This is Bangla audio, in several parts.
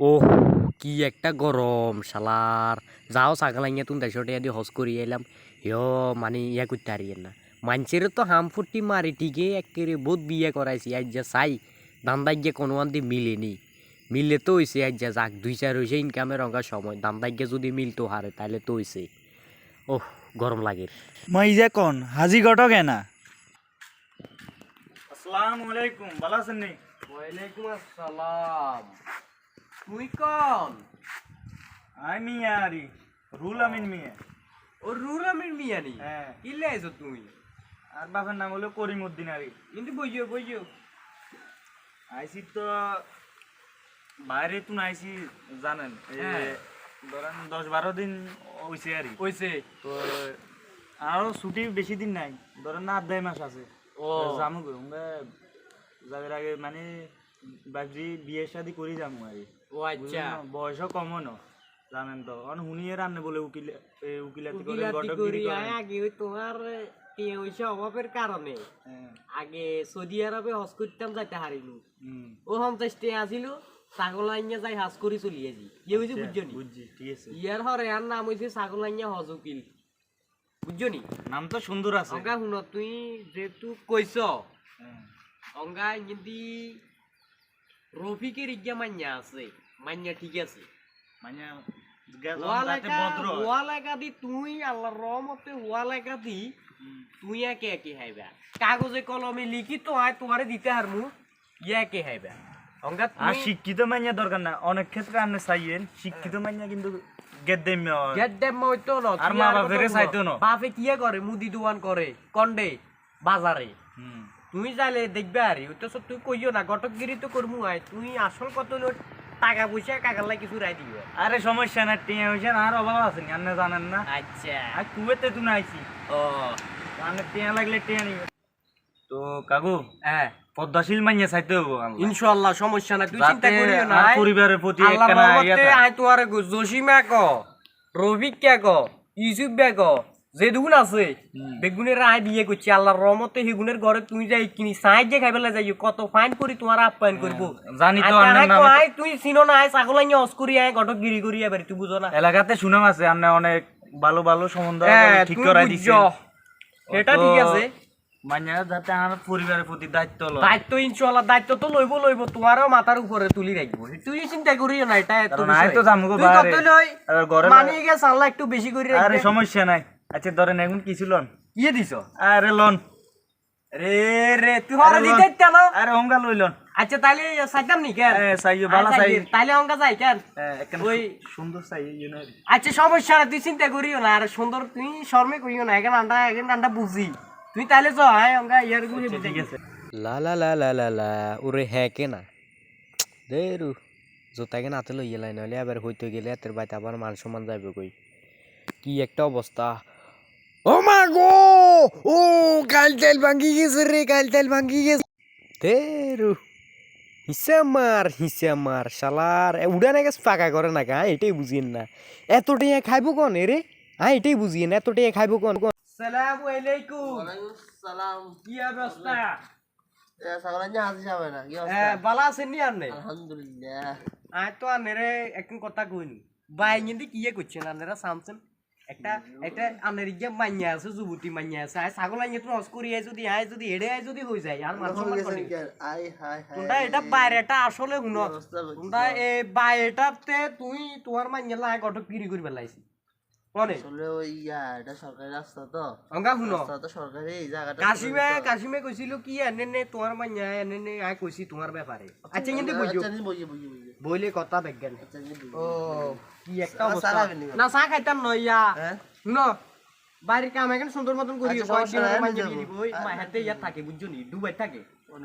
ওহ, কি একটা গরম শালার। যাও ছাগলাইয়া তুমি দেশটা দিয়ে হজ করি এলাম। মানে ইয়া করতে হারিয়েন না। মানুষের তো হাম ফুটি মারি ঠিকই একেবারে বহুত বিয়ে করাইছি আজ যা চাই দান্দাই গিয়ে কোনো আন্দি মিলেনি। মিললে তো হয়েছে আজ যা যাক 2-4 হয়েছে ইনকামের অঙ্কা সময় দান্দাই গিয়ে যদি মিলতো হারে তাহলে তো হয়েছে। ওহ, গরম লাগে। মই যে কোন হাজি ঘটক না। আসসালামু আলাইকুম, ভালো আছেন নি? ওয়ালাইকুম আসসালাম। তুই কোন? আই মিয়া আরি রুল আমিন মিয়া। ও রুরামির মিয়া নি? হ্যাঁ। কি লাইছো তুমি? আর বাবার নাম হলো করিমউদ্দিন আরি। কিন্তু বইও বইও। আইসি তো বাইরে তুন আইসি জানেন হ্যাঁ। ধরেন 10-12 দিন হইছে আরি। কইছে তো আরো ছুটি বেশি দিন নাই, ধরেন না 1.5 মাস আছে। ও যামু গো আমরা যাবের আগে মানে বাজি বিয়ে শাদি করি যামু আরি। ও আচ্ছা। বয়সও কমও ন জানেন তো অন হুনিয়ে রান্নে বলে উকিলাতি করে উকিলাতি গডগিরি করি করে। আয় আগে ওই তোমার পয়সা অভাবের কারণে হ্যাঁ। আগে সৌদি আরবে হজ করতাম যাইতে হারিনু। হুম। ও 50 টাকা আছিল ছাগল আইনা যাই হজ করি চলিয়েছি ইয়ে হইছে বুঝছো নি? বুঝছি, ঠিক আছে। ইয়ার হরে আর নাম হইছে ছাগল আইনা হজ উকিল বুঝছো নি? নাম তো সুন্দর আছে। অঙ্কা শুন তুই যেহেতু কইছ হ্যাঁ। অঙ্কা যদি রফিকের ইজ্ঞা মান্যা আছে মান্যা ঠিক আছে। মানে যাতে ভদ্র হয়। ওয়ালাকা দি তুই আল্লাহর রহমতে ওয়ালাকা দি হুম। তুই একে একে হাইবা কাগজে কলমে লিখি তো আয় তোমারে দিতে হারমু একে হাইবা অঙ্গা আর তুই শিক্ষিত মাইয়া দরকার না, অনেক ক্ষেত্রে আপনি চাইয়েন শিক্ষিত মাইয়া কিন্তু গেদ্দেম হয়। গেট দেম মইতো ন আর মা বাপেরে চাইতো না। বাপে কিয়া করে মুদি দোকান করে কন্ডে বাজারে হুম। তুই যাইলে দেখবে আরে ওই তো সব তুই কইও না গটকগিরি তো করমু আয় তুই আসল কত হলো টাকা পয়সা কাকাল্লা কিছু রাই দিবে। আরে সমস্যা না, টিয়া হয়েছে আর অভাব আছে নি, আপনি জানেন না। আচ্ছা আর কুয়েতে তুই আইছি, ও আপনি টিয়া লাগলে টিয়া নিবে। তো কাকু হ্যাঁ পদ্মাশীল মাইয়া চাইতে হবো আল্লাহ। ইনশাআল্লাহ সমস্যা নাই তুই চিন্তা যাতে করিও না আমার পরিবারের প্রতি আল্লাহর একখানা রহমতে ইয়া আই তোয়ারে জসিমা ক রফিক কে ক ইউসুফ বে ক যে দুগুণ আছে বেগুনের আই বিয়ে করছি আল্লাহর রহমতে হেগুনের ঘরে তুই যাই কিনি সাহায্য খাইবেলা যাই কত ফাইন করি তোমার আপ্যায়ন করব জানি তো আচ্ছা, আপনার আই নাম। তো আই তুই চিনো না আই ছাগলাইয়া অস্করি আই গটকগিরি করি এবারে তুই বুঝো না এলাকাতে সুনাম আছে, আপনি অনেক ভালো ভালো সম্বন্ধ হ্যাঁ, ঠিক তুই করাই বুঝছো। দিছেন। এটা ঠিক আছে মানে যাতে আমার পরিবারের প্রতি দায়িত্ব লয়। দায়িত্ব ইনশাআল্লাহ দায়িত্ব তো লইব তোমারও মাথার উপরে তুলি রাখবো তুই চিন্তা করিও না এটা এত কারণ আয় তো জামুগো তুই বাইরে। কত লই আর ঘরে মানিয়ে গেছে আল্লাহ একটু বেশি করে আরে রাখবে সমস্যা নাই। আচ্ছা ধরেন এখন কিছু লন। ইয়ে দিছ আরে লন। রে তুই হরে দিতে কেন আরে অঙ্গা লইলন। আচ্ছা তাইলে সাইতাম নি কেন চাইও বালা চাই। তাইলে অঙ্কা যাই কেন ওই সুন্দর চাই আচ্ছা সমস্যা না তুই চিন্তা করিও না আর সুন্দর তুই শর্মে করিও না এখন আন্ডা বুঝি তুই তাইলে চ আয় অঙ্কা ইয়ার গুলি ঠিক আছে। লা লা লা লা লা লা ওরে হ্যাঁ কে না দেরু জোতাকে নাতে লইয়ে লাই নইলে আবার হইতে গেলে এতের বাইতে আবার মান সম্মান যাবে কই কি একটা অবস্থা ও মা গো ও কাল তেল ভাঙ্গি গেছে রে কাল তেল ভাঙ্গি গেছে দেরু হিসে মার শালার উড়ানে গেছে ফাঁকা করে না হ্যাঁ এটাই বুঝিয়েন না এত টিয়া খাইবো কোন রে হ্যাঁ এটাই বুঝিয়েন এত টিয়া খাইবো কোন সালামু আলাইকুম ওয়ালাইকুম সালাম। কি অবস্থা সাগরাঞ্জা হাসি যাবে না কি বালা আছেন নি আপনি আলহামদুলিল্লাহ। আয় তো আনেরে একটু কথা কইনি বাই কিন্তু কি করছেন আনেরা সামছেন একটা একটা আনের গিয়ে মাইয়া আছে যুবতী মাইয়া আছে আয় ছাগল আইয়ে তুমি অস্করি আয় যদি এড়ে আয় যদি হই যায় আর মান সম্মান করে আই হাই হাই তোমরা এটা বাইরেটা আসলে শুনো অবস্থা বুঝছি। তোমরা এই বাইরেটাতে তুই তোমার মাইয়া লাই গটক গিরি করে বেলাইছি কোনে আসলে ওই এটা সরকারি রাস্তা তো, অঙ্গা শুনো রাস্তা তো সরকারি, এই জায়গাটা কাশিমে কইছিল কি এনে তোমার মাইয়া এনে আয় কইছি তোমার ব্যাপারে আচ্ছা কিন্তু বুঝো আচ্ছা নি বুঝি বইলে কথা বিজ্ঞান আচ্ছা নি বুঝি। ও কি একটা চা অবস্থা খাবেন নি? না চা খাইতাম নয় ইয়া হ্যাঁ শুনো বাইরের কাম এখন সুন্দর মতন করি আচ্ছা, সমস্যা নাই, আমি যাবো। ওই হাতে ইয়া থাকে বুঝছো নি দুবাই থাকে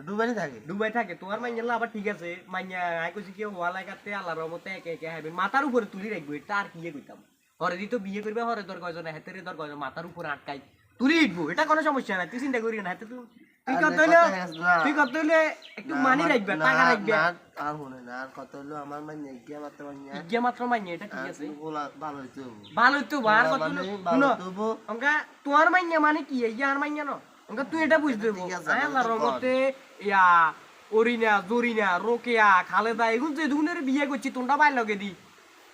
ডুবানি থাকে। দুবাই থাকে তোমার মাইয়া আবার ঠিক আছে মাইয়া আই কইছি কি হওয়া লাগাতে আল্লাহর রহমতে একে একে হবে মাথার উপরে তুলি রাখবো এটা আর কি কইতাম হরে দিত বিয়ে করবে হরে দর কয়জন হাতের দর কয়জন মাথার উপরে আটকাই তুলি ইটবো এটা কোনো সমস্যা নাই তুই চিন্তা করি না হাতে তুই কত হইলো তুই কত হইলে একটু মানি রাখবে টাকা রাখবে আর শুনে না, আর কত হলো আমার মানে গিয়া মাত্র মানে ইজ্ঞা মাত্র মাইয়া এটা ঠিক আছে ভালো হইতো। ভালোই তো বার কত মানে শুনো ভালো হইতো। অঙ্কা তোমার মাইয়া মানে কি ইয়ার মাইয়া ন অঙ্কা তুই এটা বুঝতে ঠিক আছে, আল্লাহর আমার তো রহমতে ইয়া অরিনা জরিনা রোকেয়া খালেদা এগুন যে দুগুনের বিয়ে করছি তোমরা বাইর লগে দি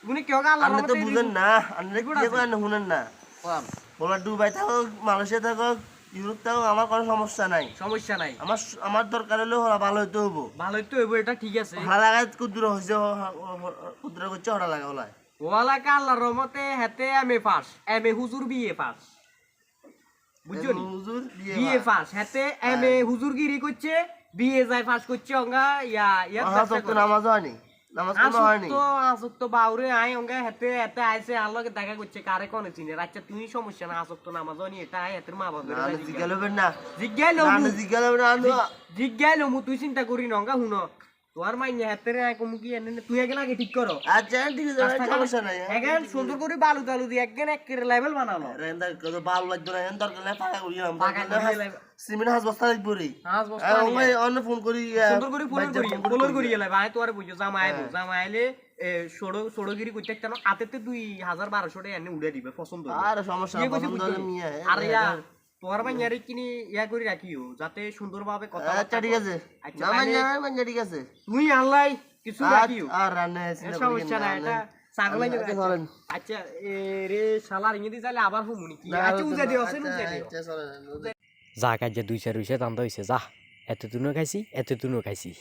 গুনে কেউ আল্লাহর আপনি তো রহমতে বুঝেন না আপনি কি করেন শুনেন না বলা দুবাই থাকো মালয়েশিয়া থাকো ইউরোপ থাকো আমার কোনো সমস্যা নাই সমস্যা নাই আমার দরকার হলে ওরা ভালো হইতে হবো ভালোই তো হইব এটা ঠিক আছে হরা লাগায় কুদ্দুর হয়েছে কুদ্দুর করছে হরা লাগা ওলাই ওয়ালাকা আল্লাহর রহমতে হেতে এমএ পাস এমএ হুজুর বিএ পাস বুঝছো নি হুজুর বিএ পাস হেতে এমএ হুজুরগিরি করছে বিএ যাই পাস করছে অঙ্গা ইয়া নামাজ হয়নি নামাজ কোনো হয়নি আসক্ত বাউরে আই অঙ্গা হেতে হেতে আইছে আল্লাহকে দেখা করছে কারে কোনে চিনে আচ্ছা তুমি সমস্যা না আসক্ত নামাজ হয়নি এটা আই হেতের মা বাবা না জিজ্ঞালবেন না জিজ্ঞাইলো না জিজ্ঞালবেন না জিজ্ঞাইলো মু তুই চিন্তা করি নঙ্গা হুনো তোর মাইনে হেতের আই কমু কি এনে তুই আগে লাগে ঠিক করো আচ্ছা ঠিক আছে সমস্যা নাই এখন সুন্দর করে বালু টালু দিয়ে একজন এক লেভেল বানালো রেন্দা কত ভালো লাগতো না দরকার নাই ফাঁকা করি ফাঁকা করে সিমেন্ট হাস বস্তা লাগবো রে হাঁস বস্তা আমি অন্য ফোন করি সুন্দর করে ফোন করি এলাই ভাই তোরে বুঝো জামা আইবো জামা আইলে সড়গিরি করতে একটা হাতেতে 2000-1200 টাকা এনে উড়ে দিবে পছন্দ আর সমস্যা পছন্দ হলে মিয়া আর ইয়া তোর মাইয়ারে কিনি ইয়া করে রাখিও যাতে সুন্দরভাবে কথা আচ্ছা ঠিক আছে আচ্ছা না মাঞ্জা ঠিক আছে তুই আল্লাহ কিছু রাখিও আর রান্না সমস্যা নাই এটা ছাগল আচ্ছা রে শালার ইংরেজি চাইলে আবার হুমুনি কি আচ্ছা উজা দিও সেন উজা দিও যা কাজে 2-4 হইছে দান্দা হইছে যা এত তুনো খাইছি